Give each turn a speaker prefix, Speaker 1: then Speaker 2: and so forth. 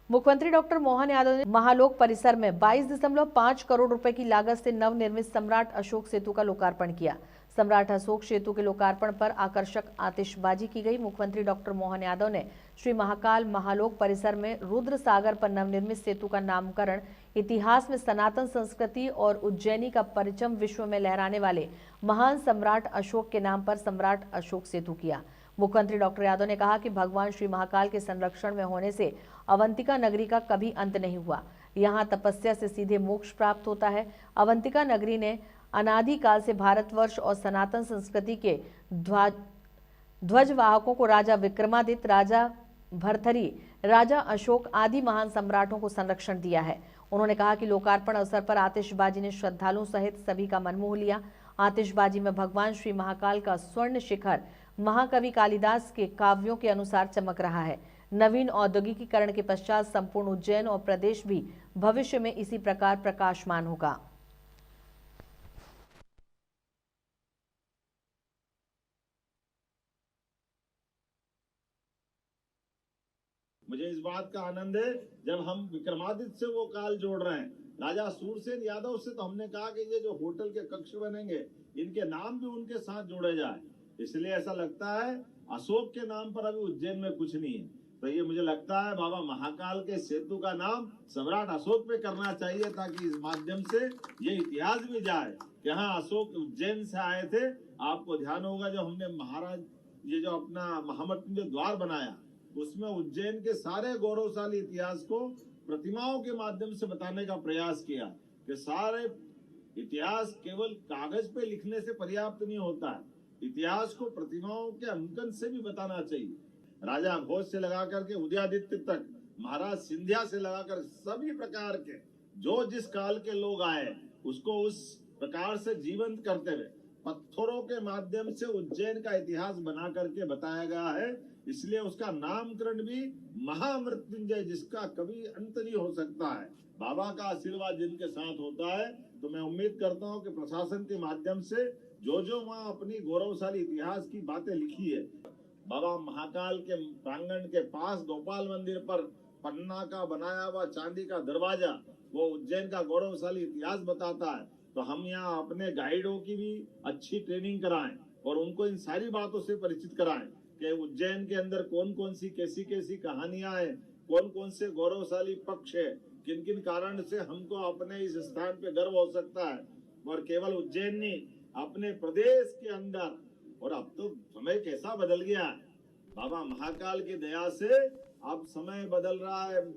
Speaker 1: मुख्यमंत्री डॉक्टर मोहन यादव ने महालोक परिसर में 22.5 करोड़ रुपए की लागत से नवनिर्मित सम्राट अशोक सेतु का लोकार्पण किया। सम्राट अशोक सेतु के लोकार्पण पर आकर्षक आतिशबाजी की गई। मुख्यमंत्री डॉक्टर मोहन यादव ने श्री महाकाल महालोक परिसर में रुद्र सागर पर नवनिर्मित सेतु का नामकरण इतिहास में सनातन संस्कृति और उज्जैनी का परचम विश्व में लहराने वाले महान सम्राट अशोक के नाम पर सम्राट अशोक सेतु किया। मुख्यमंत्री डॉक्टर यादव ने कहा कि भगवान श्री महाकाल के संरक्षण में होने से अवंतिका नगरी का कभी अंत नहीं हुआ। यहाँ तपस्या से सीधे मोक्ष प्राप्त होता है। अवंतिका नगरी ने अनादि काल से भारतवर्ष और सनातन संस्कृति के ध्वजवाहकों को राजा विक्रमादित्य, राजा भरथरी, राजा अशोक आदि महान सम्राटों को संरक्षण दिया है। उन्होंने कहा कि लोकार्पण अवसर पर आतिशबाजी ने श्रद्धालुओं सहित सभी का मन मोह लिया। आतिशबाजी में भगवान श्री महाकाल का स्वर्ण शिखर महाकवि कालिदास के काव्यों के अनुसार चमक रहा है। नवीन औद्योगिकीकरण के पश्चात संपूर्ण उज्जैन और प्रदेश भी भविष्य में इसी प्रकार प्रकाशमान होगा।
Speaker 2: मुझे इस बात का आनंद है जब हम विक्रमादित्य से वो काल जोड़ रहे हैं। राजा सूरसेन यादव से तो हमने कहा कि ये जो होटल के कक्ष बनेंगे इनके नाम भी उनके साथ जोड़े जाए। इसलिए ऐसा लगता है अशोक के नाम पर अभी उज्जैन में कुछ नहीं है, तो ये मुझे लगता है बाबा महाकाल के सेतु का नाम सम्राट अशोक पे करना चाहिए, ताकि इस माध्यम से ये इतिहास भी जाए कि हाँ अशोक उज्जैन से आए थे। आपको ध्यान होगा जो हमने महाराज ये जो अपना महामृत्युंजय द्वार बनाया उसमें उज्जैन के सारे गौरवशाली इतिहास को प्रतिमाओं के माध्यम से बताने का प्रयास किया कि सारे इतिहास केवल कागज पे लिखने से पर्याप्त नहीं होता है, इतिहास को प्रतिमाओं के अंकन से भी बताना चाहिए। राजा भोज से लगा करके उदयादित्य तक, महाराज सिंधिया से लगाकर सभी प्रकार के जो जिस काल के लोग आए उसको उस प्रकार से जीवंत करते हुए पत्थरों के माध्यम से उज्जैन का इतिहास बना करके बताया गया है। इसलिए उसका नामकरण भी महामृत्युंजय, जिसका कभी अंत नहीं हो सकता है। बाबा का आशीर्वाद जिनके साथ होता है तो मैं उम्मीद करता हूं कि प्रशासन के माध्यम से जो जो वहां अपनी गौरवशाली इतिहास की बातें लिखी है, बाबा महाकाल के प्रांगण के पास गोपाल मंदिर पर पन्ना का बनाया हुआ चांदी का दरवाजा वो उज्जैन का गौरवशाली इतिहास बताता है। तो हम यहाँ अपने गाइडों की भी अच्छी ट्रेनिंग कराएं और उनको इन सारी बातों से परिचित कराएं कि उज्जैन के अंदर कौन कौन सी कैसी कैसी कहानियां हैं, कौन कौन से गौरवशाली पक्ष है, किन किन कारण से हमको अपने इस स्थान पे गर्व हो सकता है। और केवल उज्जैन नहीं, अपने प्रदेश के अंदर, और अब तो समय कैसा बदल गया, बाबा महाकाल की दया से अब समय बदल रहा है।